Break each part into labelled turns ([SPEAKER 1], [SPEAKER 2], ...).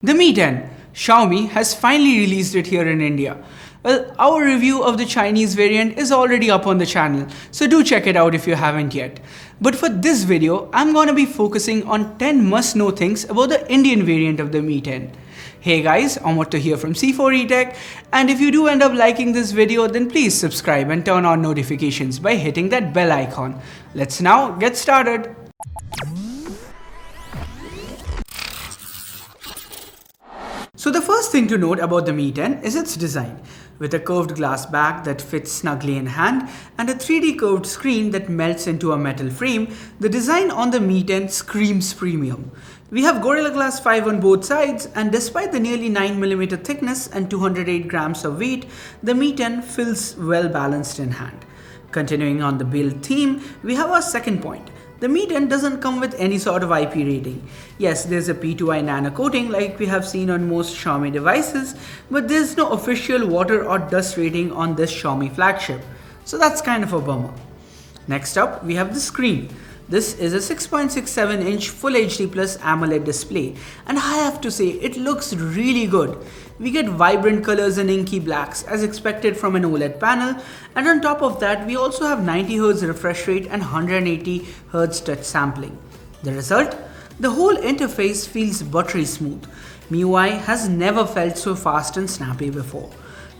[SPEAKER 1] The Mi 10. Xiaomi has finally released it here in India. Well, our review of the Chinese variant is already up on the channel, so do check it out if you haven't yet. But for this video, I'm gonna be focusing on 10 must-know things about the Indian variant of the Mi 10. Hey guys, I'm Otto here from C4eTech, and if you do end up liking this video, then please subscribe and turn on notifications by hitting that bell icon. Let's now get started. So the first thing to note about the Mi 10 is its design. With a curved glass back that fits snugly in hand and a 3D curved screen that melts into a metal frame, the design on the Mi 10 screams premium. We have Gorilla Glass 5 on both sides, and despite the nearly 9mm thickness and 208 grams of weight, the Mi 10 feels well balanced in hand. Continuing on the build theme, we have our second point. The Mi 10 doesn't come with any sort of IP rating. Yes, there's a P2i nano coating like we have seen on most Xiaomi devices, but there's no official water or dust rating on this Xiaomi flagship. So that's kind of a bummer. Next up, we have the screen. This is a 6.67-inch Full HD Plus AMOLED display, and I have to say, it looks really good. We get vibrant colors and inky blacks as expected from an OLED panel, and on top of that, we also have 90Hz refresh rate and 180Hz touch sampling. The result? The whole interface feels buttery smooth. MIUI has never felt so fast and snappy before.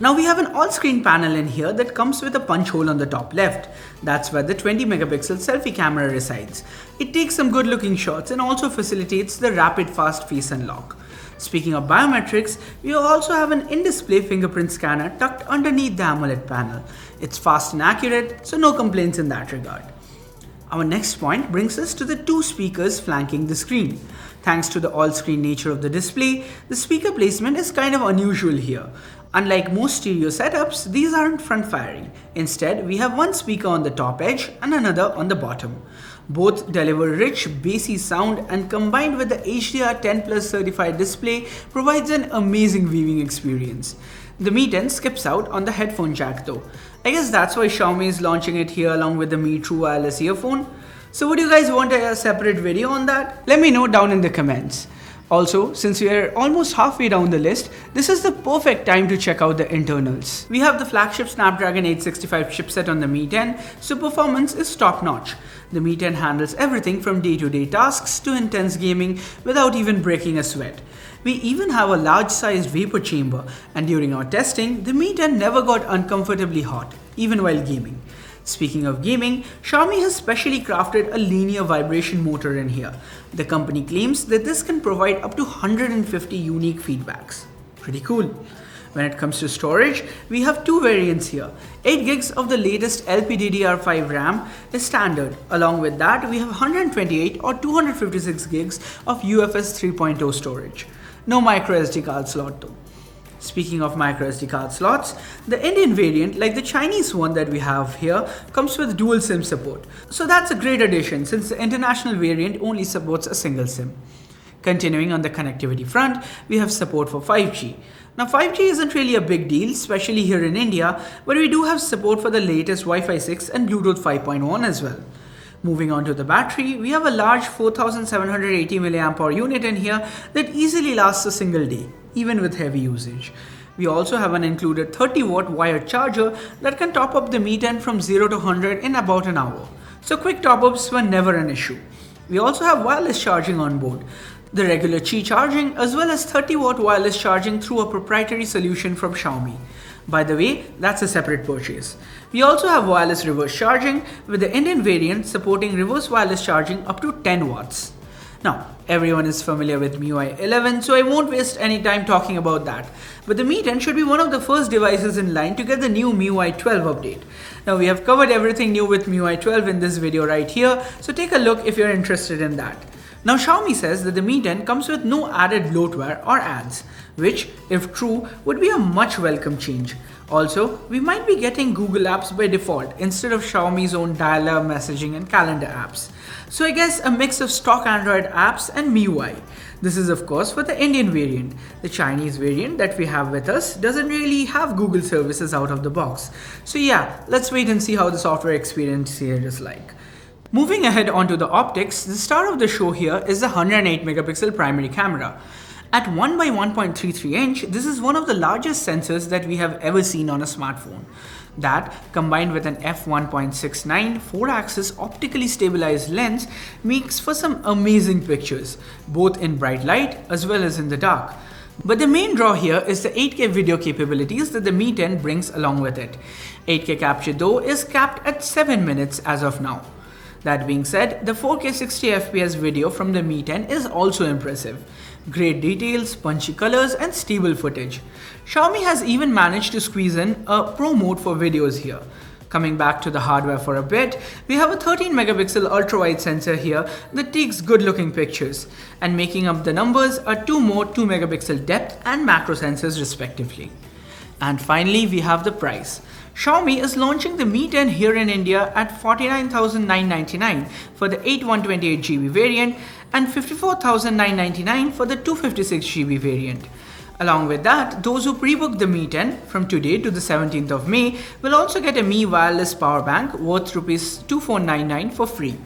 [SPEAKER 1] Now we have an all-screen panel in here that comes with a punch hole on the top left. That's where the 20-megapixel selfie camera resides. It takes some good-looking shots and also facilitates the rapid fast face unlock. Speaking of biometrics, we also have an in-display fingerprint scanner tucked underneath the AMOLED panel. It's fast and accurate, so no complaints in that regard. Our next point brings us to the two speakers flanking the screen. Thanks to the all-screen nature of the display, the speaker placement is kind of unusual here. Unlike most stereo setups, these aren't front-firing. Instead, we have one speaker on the top edge and another on the bottom. Both deliver rich, bassy sound, and combined with the HDR10+ certified display provides an amazing viewing experience. The Mi 10 skips out on the headphone jack though. I guess that's why Xiaomi is launching it here along with the Mi True Wireless earphone. So would you guys want a separate video on that? Let me know down in the comments. Also, since we are almost halfway down the list, this is the perfect time to check out the internals. We have the flagship Snapdragon 865 chipset on the Mi 10, so performance is top notch. The Mi 10 handles everything from day-to-day tasks to intense gaming without even breaking a sweat. We even have a large-sized vapor chamber, and during our testing, the Mi 10 never got uncomfortably hot, even while gaming. Speaking of gaming, Xiaomi has specially crafted a linear vibration motor in here. The company claims that this can provide up to 150 unique feedbacks. Pretty cool. When it comes to storage, we have two variants here. 8 gigs of the latest LPDDR5 RAM is standard. Along with that, we have 128 or 256 gigs of UFS 3.0 storage. No micro SD card slot though. Speaking of micro SD card slots, the Indian variant, like the Chinese one that we have here, comes with dual SIM support. So that's a great addition since the international variant only supports a single SIM. Continuing on the connectivity front, we have support for 5G. Now 5G isn't really a big deal, especially here in India, but we do have support for the latest Wi-Fi 6 and Bluetooth 5.1 as well. Moving on to the battery, we have a large 4780 mAh unit in here that easily lasts a single day, even with heavy usage. We also have an included 30-watt wired charger that can top up the Mi 10 from 0 to 100 in about an hour. So quick top-ups were never an issue. We also have wireless charging on board. The regular Qi charging as well as 30-watt wireless charging through a proprietary solution from Xiaomi. By the way, that's a separate purchase. We also have wireless reverse charging with the Indian variant supporting reverse wireless charging up to 10 watts. Now, everyone is familiar with MIUI 11, so I won't waste any time talking about that. But the Mi 10 should be one of the first devices in line to get the new MIUI 12 update. Now, we have covered everything new with MIUI 12 in this video right here, so take a look if you're interested in that. Now Xiaomi says that the Mi 10 comes with no added bloatware or ads, which, if true, would be a much welcome change. Also, we might be getting Google Apps by default instead of Xiaomi's own dialer, messaging and calendar apps. So I guess a mix of stock Android apps and MIUI. This is of course for the Indian variant. The Chinese variant that we have with us doesn't really have Google services out of the box. So yeah, let's wait and see how the software experience here is like. Moving ahead onto the optics, the star of the show here is the 108 megapixel primary camera. At 1 by 1.33 inch, this is one of the largest sensors that we have ever seen on a smartphone. That, combined with an f1.69 4-axis optically stabilized lens, makes for some amazing pictures, both in bright light as well as in the dark. But the main draw here is the 8K video capabilities that the Mi 10 brings along with it. 8K capture though is capped at 7 minutes as of now. That being said, the 4K 60fps video from the Mi 10 is also impressive. Great details, punchy colors and stable footage. Xiaomi has even managed to squeeze in a Pro mode for videos here. Coming back to the hardware for a bit, we have a 13 megapixel ultra-wide sensor here that takes good looking pictures, and making up the numbers are two more 2 megapixel depth and macro sensors respectively. And finally, we have the price. Xiaomi is launching the Mi 10 here in India at 49,999 for the 8128GB variant and 54,999 for the 256GB variant. Along with that, those who pre-book the Mi 10 from today to the 17th of May will also get a Mi wireless power bank worth Rs 2499 for free.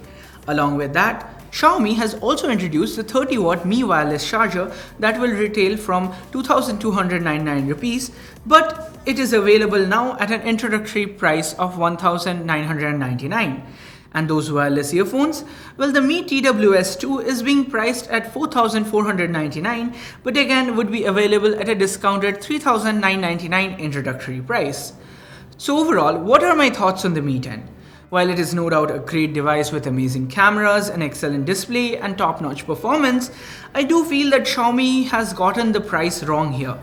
[SPEAKER 1] Along with that, Xiaomi has also introduced the 30-watt Mi wireless charger that will retail from 2,299 rupees, but it is available now at an introductory price of 1,999. And those wireless earphones? Well, the Mi TWS2 is being priced at 4,499, but again would be available at a discounted 3,999 introductory price. So overall, what are my thoughts on the Mi 10? While it is no doubt a great device with amazing cameras, an excellent display and top-notch performance, I do feel that Xiaomi has gotten the price wrong here.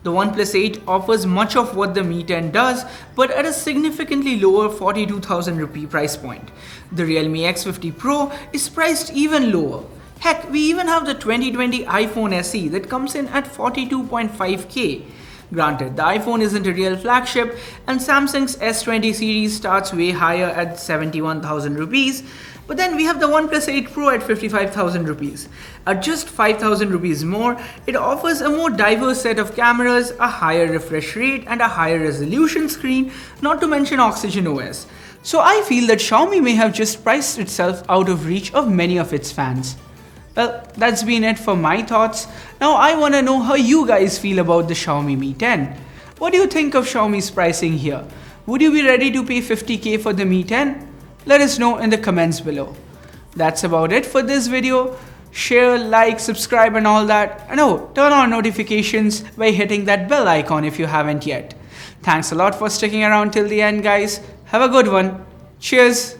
[SPEAKER 1] The OnePlus 8 offers much of what the Mi 10 does, but at a significantly lower 42,000 rupee price point. The Realme X50 Pro is priced even lower. Heck, we even have the 2020 iPhone SE that comes in at 42.5K. Granted, the iPhone isn't a real flagship and Samsung's S20 series starts way higher at 71,000 rupees, but then we have the OnePlus 8 Pro at 55,000 rupees. At just 5,000 rupees more, it offers a more diverse set of cameras, a higher refresh rate and a higher resolution screen, not to mention Oxygen OS. So I feel that Xiaomi may have just priced itself out of reach of many of its fans. Well, that's been it for my thoughts. Now I want to know how you guys feel about the Xiaomi Mi 10. What do you think of Xiaomi's pricing here? Would you be ready to pay 50k for the Mi 10? Let us know in the comments below. That's about it for this video. Share, like, subscribe and all that. And oh, turn on notifications by hitting that bell icon if you haven't yet. Thanks a lot for sticking around till the end, guys. Have a good one. Cheers.